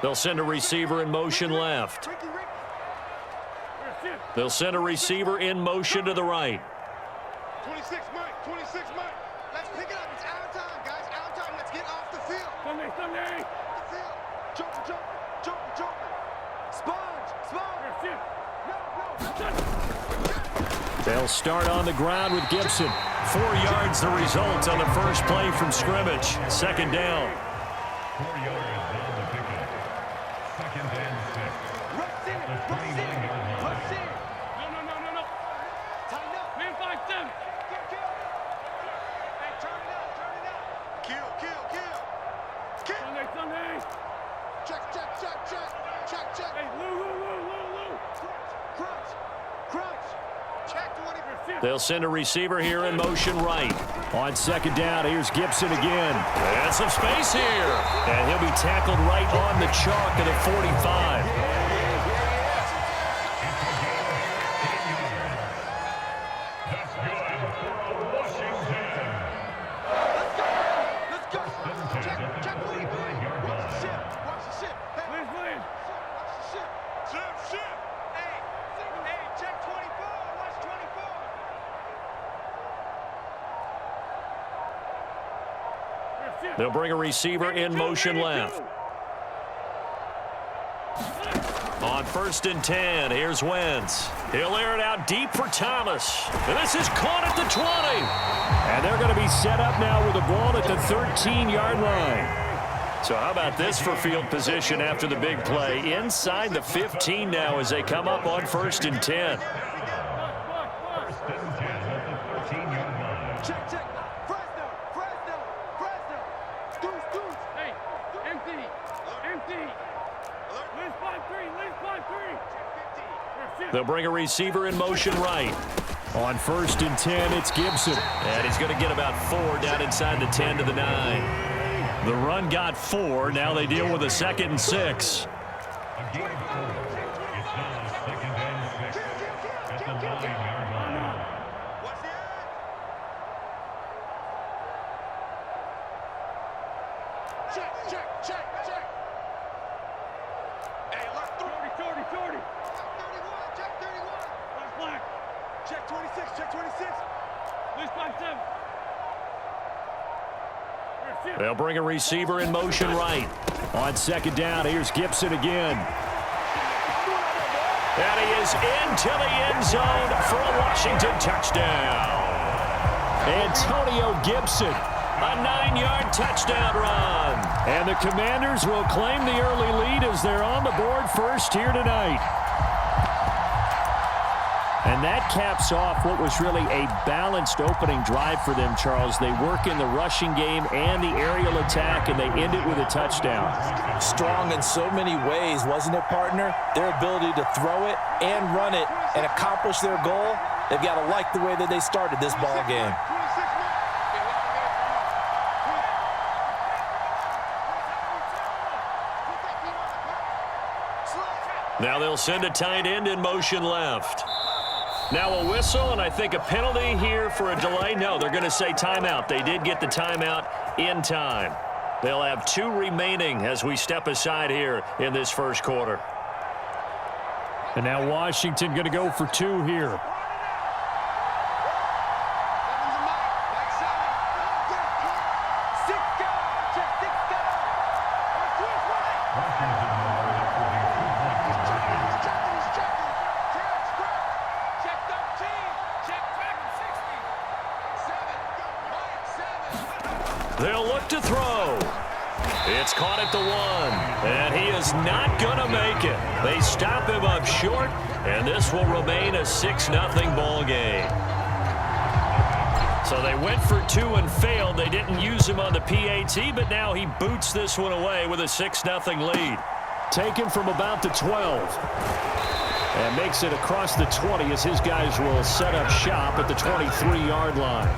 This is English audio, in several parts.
They'll send a receiver in motion left. They'll send a receiver in motion to the right. 26 Mike, 26 Mike. Let's pick it up. It's our time, guys. Our time. Let's get off the field. Sunday. Off the field. Joker. Sponge. No. They'll start on the ground with Gibson. 4 yards the result on the first play from scrimmage. Second down. 4 yards on the pickup. Second and 6. Rush in. The 29-yard line. Rush in. No. Tighten up. Man, 5-7. Kill. Hey, turn it up. Kill. Sunday. Check. Hey, Lou. Crunch. Check 20. They'll send a receiver here in motion right. On second down, here's Gibson again. And some space here. And he'll be tackled right on the chalk at the 45. That's good for Washington. Let's go. Check 23. Watch the ship. Hey, watch the ship. Hey, check 24. Watch 24. They'll bring a receiver in motion left. On 1st and 10, here's Wentz. He'll air it out deep for Thomas. And this is caught at the 20. And they're going to be set up now with the ball at the 13-yard line. So how about this for field position after the big play? Inside the 15 now as they come up on 1st and 10. 1st and 10 at the 14-yard line. Check. Fresno. Deuce. Hey, empty. Liz 5-3. They'll bring a receiver in motion right. On 1st and 10, it's Gibson. And he's going to get about 4 down inside the 10 to the 9. The run got 4. Now they deal with a 2nd and 6. A gain of 4. It's now 2nd and 6 at the 9-yard line. What's the ad? Check. Hey, look, 30. Check 31. Last black. Check 26. Liz 5-7. They'll bring a receiver in motion right. On second down, here's Gibson again. And he is into the end zone for a Washington touchdown. Antonio Gibson, a 9-yard touchdown run. And the Commanders will claim the early lead as they're on the board first here tonight. And that caps off what was really a balanced opening drive for them, Charles. They work in the rushing game and the aerial attack, and they end it with a touchdown. Strong in so many ways, wasn't it, partner? Their ability to throw it and run it and accomplish their goal, they've got to like the way that they started this ball game. Now they'll send a tight end in motion left. Now a whistle, and I think a penalty here for a delay. No, they're going to say timeout. They did get the timeout in time. They'll have 2 remaining as we step aside here in this first quarter. And now Washington going to go for 2 here. They'll look to throw. It's caught at the 1, and he is not going to make it. They stop him up short, and this will remain a 6-0 ball game. So they went for 2 and failed. They didn't use him on the PAT, but now he boots this one away with a 6-0 lead. Taken from about the 12. And makes it across the 20 as his guys will set up shop at the 23-yard line.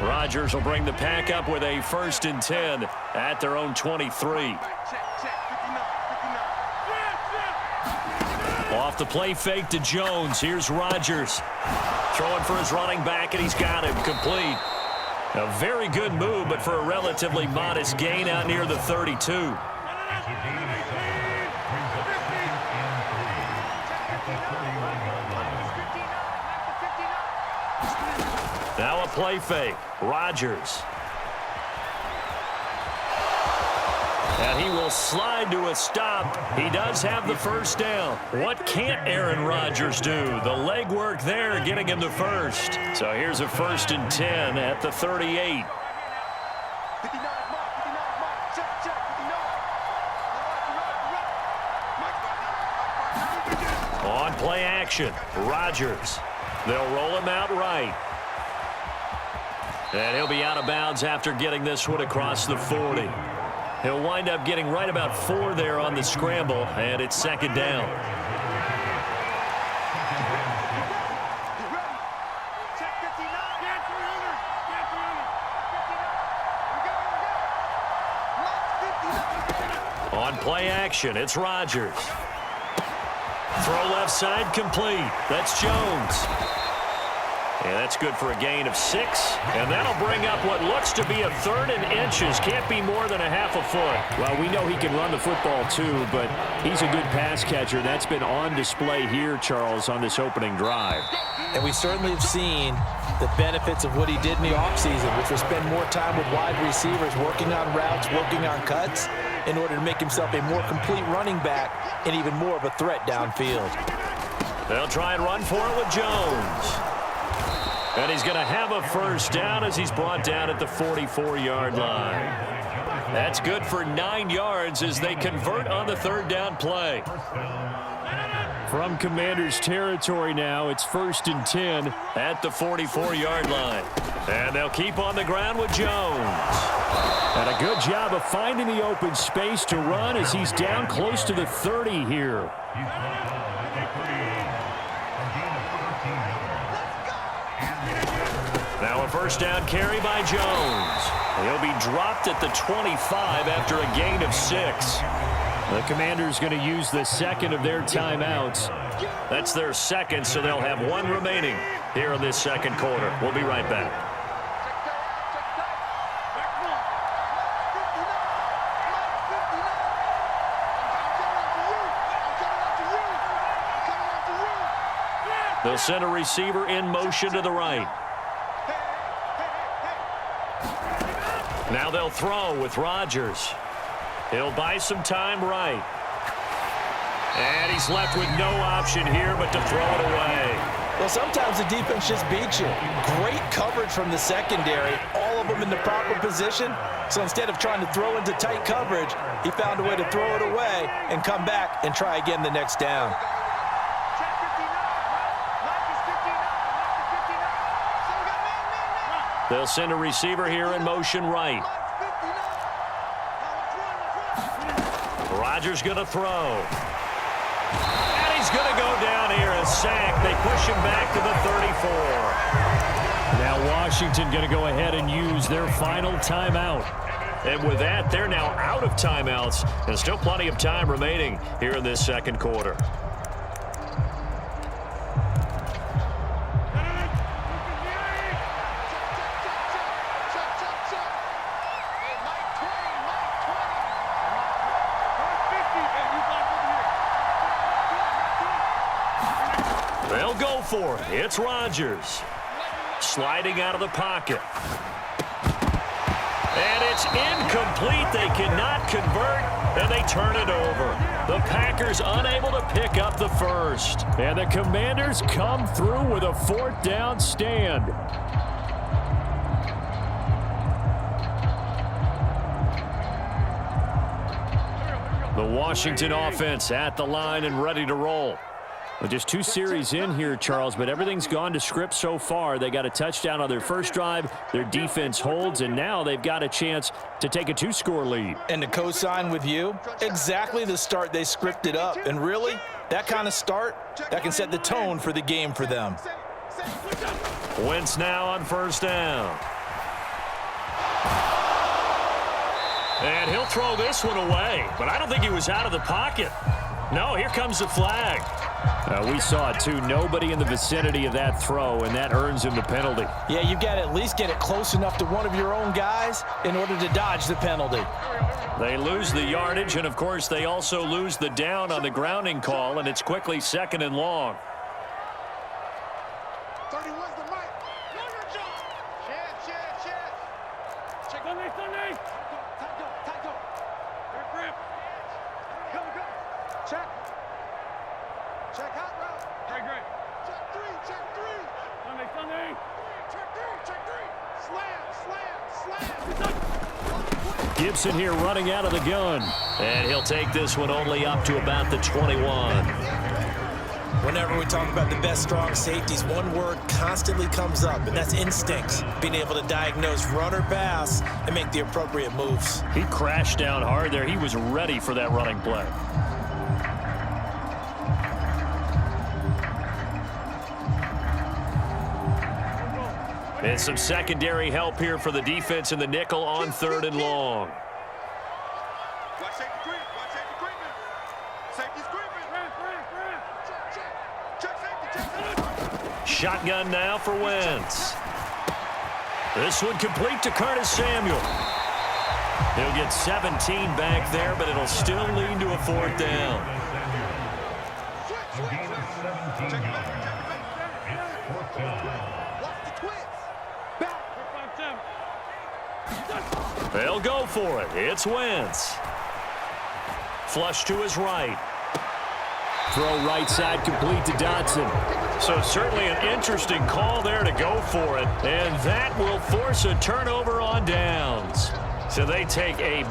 Rodgers will bring the pack up with a 1st and 10 at their own 23. Off the play fake to Jones. Here's Rodgers. Throwing for his running back, and he's got him complete. A very good move, but for a relatively modest gain out near the 32. Now a play fake. Rodgers. And he will slide to a stop. He does have the 1st down. What can't Aaron Rodgers do? The legwork there getting him the 1st. So here's a 1st and 10 at the 38. On play action, Rodgers. They'll roll him out right. And he'll be out of bounds after getting this one across the 40. He'll wind up getting right about 4 there on the scramble, and it's 2nd down. On play action, it's Rodgers. Throw left side complete. That's Jones. And that's good for a gain of 6. And that'll bring up what looks to be a 3rd and inches. Can't be more than a half a foot. Well, we know he can run the football too, but he's a good pass catcher. That's been on display here, Charles, on this opening drive. And we certainly have seen the benefits of what he did in the offseason, which was spend more time with wide receivers, working on routes, working on cuts, in order to make himself a more complete running back and even more of a threat downfield. They'll try and run for it with Jones. And he's going to have a 1st down as he's brought down at the 44-yard line. That's good for 9 yards as they convert on the 3rd down play. From Commanders territory now, it's 1st and 10 at the 44-yard line. And they'll keep on the ground with Jones. And a good job of finding the open space to run as he's down close to the 30 here. Now a 1st down carry by Jones. He'll be dropped at the 25 after a gain of 6. The Commanders going to use the 2nd of their timeouts. That's their 2nd, so they'll have 1 remaining here in this 2nd quarter. We'll be right back. They'll send a receiver in motion to the right. Now they'll throw with Rodgers. He'll buy some time right. And he's left with no option here but to throw it away. Well, sometimes the defense just beats you. Great coverage from the secondary, all of them in the proper position. So instead of trying to throw into tight coverage, he found a way to throw it away and come back and try again the next down. They'll send a receiver here in motion right. Rodgers going to throw. And he's going to go down here, a sack. They push him back to the 34. Now Washington going to go ahead and use their final timeout. And with that, they're now out of timeouts. And still plenty of time remaining here in this 2nd quarter. They'll go for it. It's Rodgers. Sliding out of the pocket. And it's incomplete. They cannot convert, and they turn it over. The Packers unable to pick up the 1st. And the Commanders come through with a 4th down stand. The Washington offense at the line and ready to roll. Well, just 2 series in here, Charles, but everything's gone to script so far. They got a touchdown on their first drive. Their defense holds, and now they've got a chance to take a 2-score lead. And to co-sign with you, exactly the start they scripted up. And really, that kind of start, that can set the tone for the game for them. Wentz now on 1st down. And he'll throw this one away, but I don't think he was out of the pocket. No, here comes the flag. We saw it too. Nobody in the vicinity of that throw, and that earns him the penalty. Yeah, you've got to at least get it close enough to one of your own guys in order to dodge the penalty. They lose the yardage, and of course they also lose the down on the grounding call, and it's quickly 2nd and long. 31's the mic. Know your job. Chance. Check on this, Sunday. Tight go. Here, grip. Go. Check. Check hot route. Great. Check three. Sunday. Check three. Slam. Gibson here running out of the gun. And he'll take this one only up to about the 21. Whenever we talk about the best strong safeties, one word constantly comes up, and that's instincts. Being able to diagnose run or pass and make the appropriate moves. He crashed down hard there. He was ready for that running play. And some secondary help here for the defense in the nickel on 3rd and long. Watch safety creep. Safety's creeping. Check safety. Shotgun now for Wentz. This one complete to Curtis Samuel. He'll get 17 back there, but it'll still lead to a 4th down. Check it back. Watch the twins. Back. They'll go for it. It's Wentz. Flush to his right. Throw right side complete to Dotson. So certainly an interesting call there to go for it. And that will force a turnover on downs. So they take a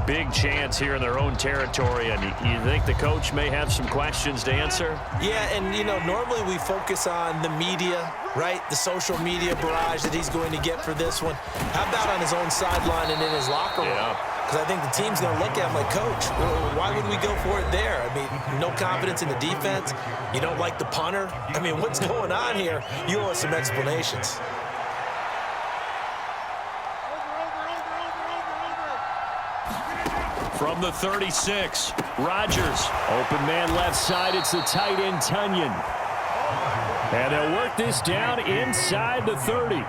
big chance here in their own territory. And you think the coach may have some questions to answer? Yeah, and, normally we focus on the media, right? The social media barrage that he's going to get for this one. How about on his own sideline and in his locker room? Yeah. Because I think the team's going to look at him like, Coach, why would we go for it there? I mean, no confidence in the defense. You don't like the punter. I mean, what's going on here? You owe us some explanations. From the 36, Rodgers. Open man left side. It's the tight end, Tunyon. And they'll work this down inside the 30.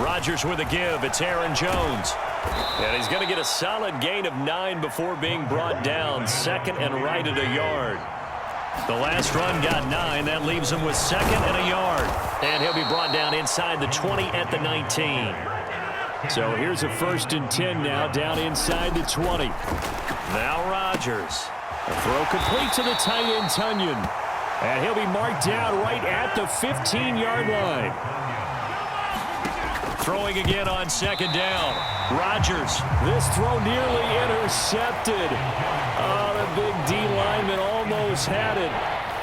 Rodgers with a give. It's Aaron Jones. And he's going to get a solid gain of 9 before being brought down. 2nd and right at a yard. The last run got 9. That leaves him with 2nd and a yard. And he'll be brought down inside the 20 at the 19. So here's a 1st and 10 now, down inside the 20. Now Rodgers. A throw complete to the tight end, Tunyon. And he'll be marked down right at the 15-yard line. Throwing again on 2nd down. Rodgers. This throw nearly intercepted. Oh, the big D lineman almost had it.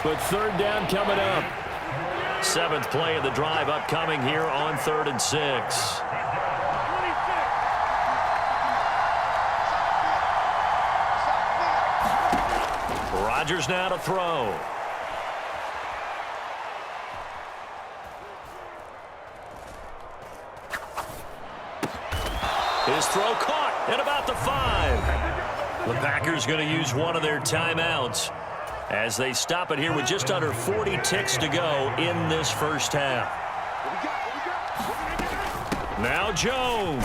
But 3rd down coming up. 7th play of the drive upcoming here on 3rd and 6. Rodgers now to throw. His throw caught at about the 5. The Packers going to use one of their timeouts as they stop it here with just under 40 ticks to go in this first half. Now Jones.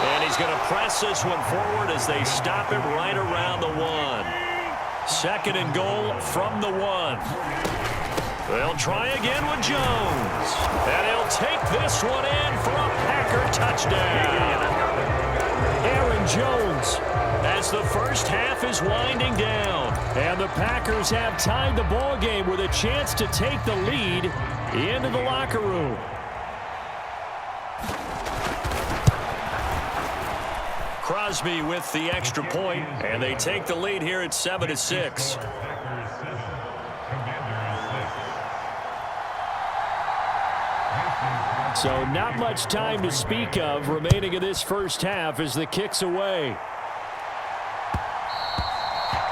And he's going to press this one forward as they stop him right around the 1. 2nd and goal from the 1. They'll try again with Jones. And he'll take this one in for a Packer touchdown. Aaron Jones. As the first half is winding down. And the Packers have tied the ball game with a chance to take the lead into the locker room. Crosby with the extra point, and they take the lead here at 7-6. So not much time to speak of remaining in this first half as the kick's away.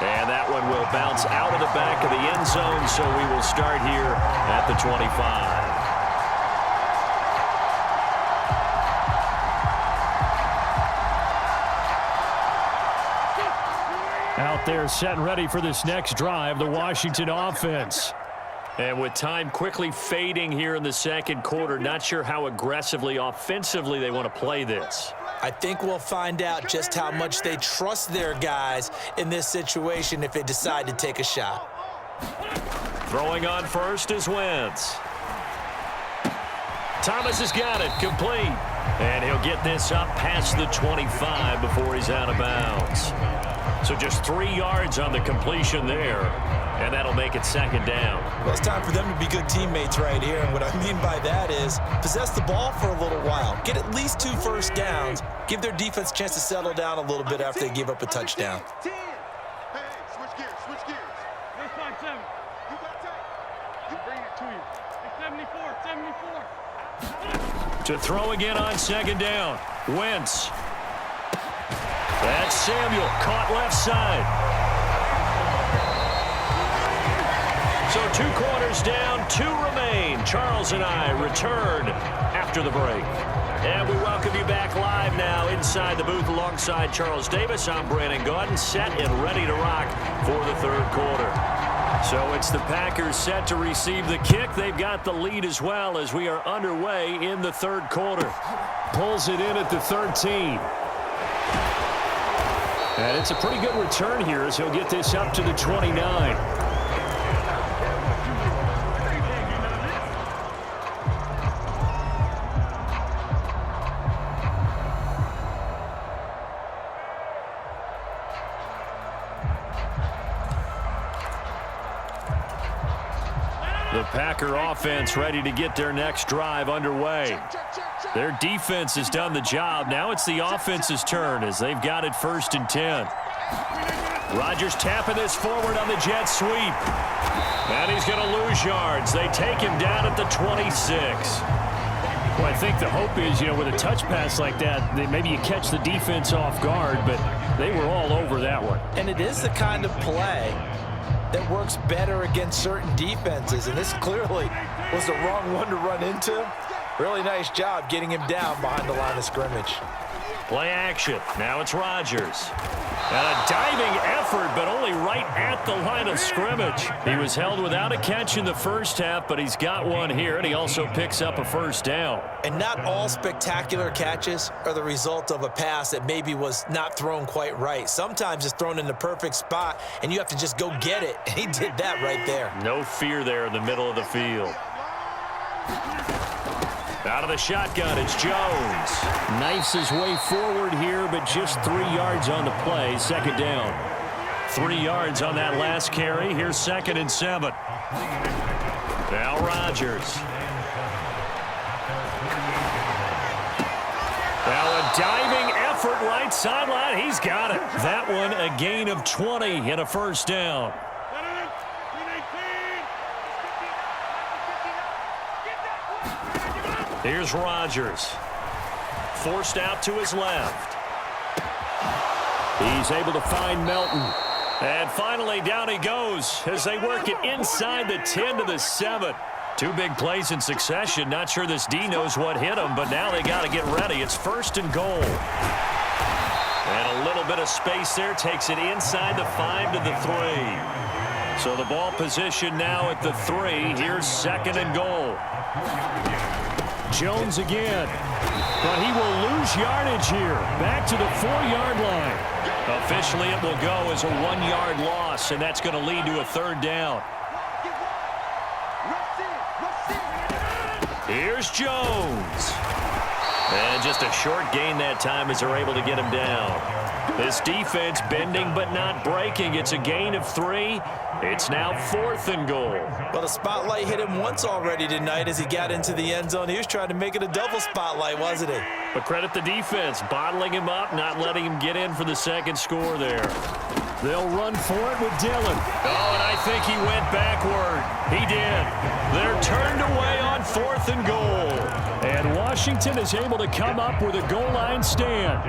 And that one will bounce out of the back of the end zone, so we will start here at the 25. Out there set and ready for this next drive, the Washington offense. And with time quickly fading here in the second quarter, not sure how aggressively, offensively they want to play this. I think we'll find out just how much they trust their guys in this situation if they decide to take a shot. Throwing on first is Wentz. Thomas has got it, complete. And he'll get this up past the 25 before he's out of bounds. So just 3 yards on the completion there, and that'll make it second down. Well, it's time for them to be good teammates right here, and what I mean by that is possess the ball for a little while, get at least 2 first downs, give their defense a chance to settle down a little bit after they give up a touchdown. Hey, switch gears, switch gears. It's 5-7. You got tape. You bring it to you. It's 74, 74. To throw again on second down. Wentz. That's Samuel, caught left side. So 2 quarters down, 2 remain. Charles and I return after the break. And we welcome you back live now inside the booth alongside Charles Davis. I'm Brandon Gaudin, set and ready to rock for the third quarter. So it's the Packers set to receive the kick. They've got the lead as well as we are underway in the third quarter. Pulls it in at the 13. And it's a pretty good return here as he'll get this up to the 29. The Packer offense ready to get their next drive underway. Their defense has done the job. Now it's the offense's turn as they've got it 1st and 10. Rodgers tapping this forward on the jet sweep. And he's going to lose yards. They take him down at the 26. Well, I think the hope is, with a touch pass like that, maybe you catch the defense off guard, but they were all over that one. And it is the kind of play that works better against certain defenses, and this clearly was the wrong one to run into. Really nice job getting him down behind the line of scrimmage. Play action. Now it's Rodgers. And a diving effort, but only right at the line of scrimmage. He was held without a catch in the first half, but he's got one here, and he also picks up a first down. And not all spectacular catches are the result of a pass that maybe was not thrown quite right. Sometimes it's thrown in the perfect spot, and you have to just go get it. And he did that right there. No fear there in the middle of the field. Out of the shotgun, it's Jones. Knifes his way forward here, but just 3 yards on the play. Second down. 3 yards on that last carry. Here's 2nd and 7. Now Rodgers. Now a diving effort right sideline. He's got it. That one a gain of 20 and a first down. Here's Rodgers. Forced out to his left. He's able to find Melton. And finally, down he goes as they work it inside the 10 to the 7. 2 big plays in succession. Not sure this D knows what hit him, but now they got to get ready. It's 1st and goal. And a little bit of space there takes it inside the 5 to the 3. So the ball position now at the 3. Here's 2nd and goal. Jones again. But he will lose yardage here. Back to the 4-yard line. Officially, it will go as a 1-yard loss, and that's going to lead to a 3rd down. Here's Jones. And just a short gain that time as they're able to get him down. This defense bending but not breaking. It's a gain of 3. It's now 4th and goal. Well, the spotlight hit him once already tonight as he got into the end zone. He was trying to make it a double spotlight, wasn't he? But credit the defense, bottling him up, not letting him get in for the second score there. They'll run for it with Dillon. Oh, and I think he went backward. He did. They're turned away on 4th and goal. And Washington is able to come up with a goal line stand.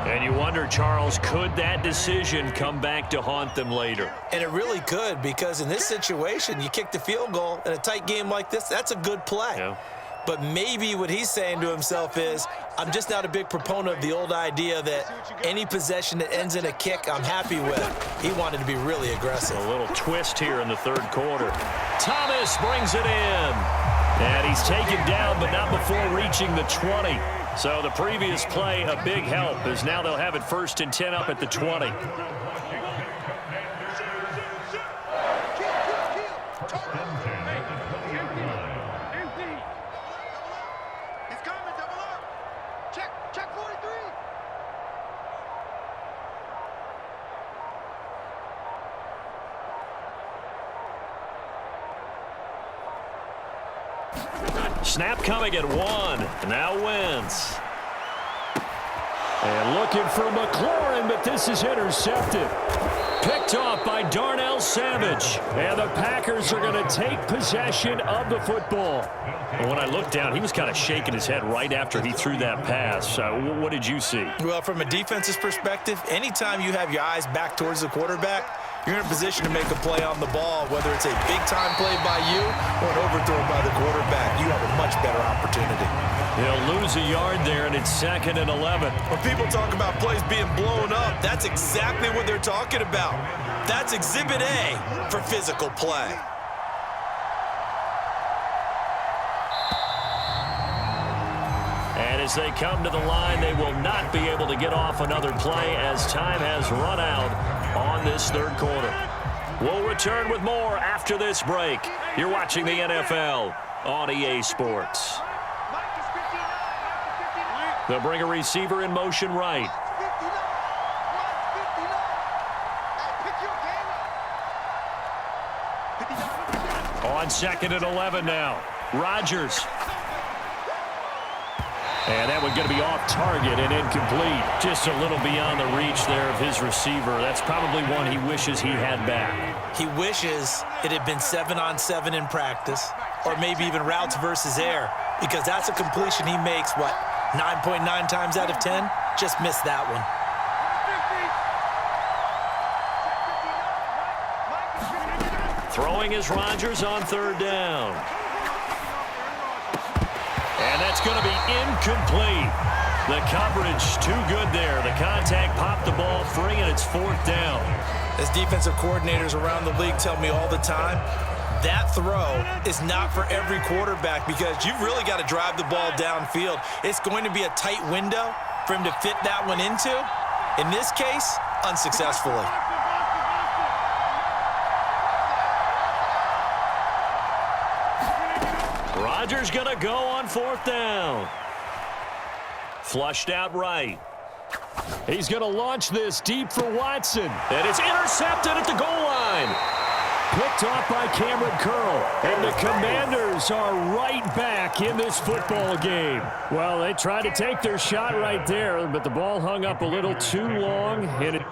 And you wonder, Charles, could that decision come back to haunt them later? And it really could, because in this situation, you kick the field goal in a tight game like this, that's a good play. Yeah. But maybe what he's saying to himself is, I'm just not a big proponent of the old idea that any possession that ends in a kick I'm happy with. He wanted to be really aggressive. A little twist here in the 3rd quarter. Thomas brings it in. And he's taken down, but not before reaching the 20. So the previous play, a big help, as now they'll have it 1st and 10 up at the 20. Check 43. Snap coming at 1. Now Wentz. And looking for McLaurin, but this is intercepted. Picked off by Darnell Savage. And the Packers are going to take possession of the football. And when I looked down, he was kind of shaking his head right after he threw that pass. What did you see? Well, from a defense's perspective, anytime you have your eyes back towards the quarterback, you're in a position to make a play on the ball, whether it's a big-time play by you or an overthrow by the quarterback. You have a much better opportunity. He'll lose a yard there, and it's 2nd and 11. When people talk about plays being blown up, that's exactly what they're talking about. That's Exhibit A for physical play. And as they come to the line, they will not be able to get off another play as time has run out on this 3rd quarter. We'll return with more after this break. You're watching the NFL on EA Sports. They'll bring a receiver in motion right. On 2nd and 11 now. Rodgers. And that one going to be off target and incomplete. Just a little beyond the reach there of his receiver. That's probably one he wishes he had back. He wishes it had been 7-on-7 in practice, or maybe even routes versus air, because that's a completion he makes, 9.9 times out of 10? Just missed that one. Throwing is Rodgers on 3rd down. And that's going to be incomplete. The coverage too good there. The contact popped the ball free, and it's 4th down. As defensive coordinators around the league tell me all the time, that throw is not for every quarterback, because you've really got to drive the ball downfield. It's going to be a tight window for him to fit that one into. In this case, unsuccessfully. Rodgers going to go on 4th down. Flushed out right. He's going to launch this deep for Watson. And it's intercepted at the goal line. Picked off by Cameron Curl. And the Commanders are right back in this football game. Well, they tried to take their shot right there, but the ball hung up a little too long. And it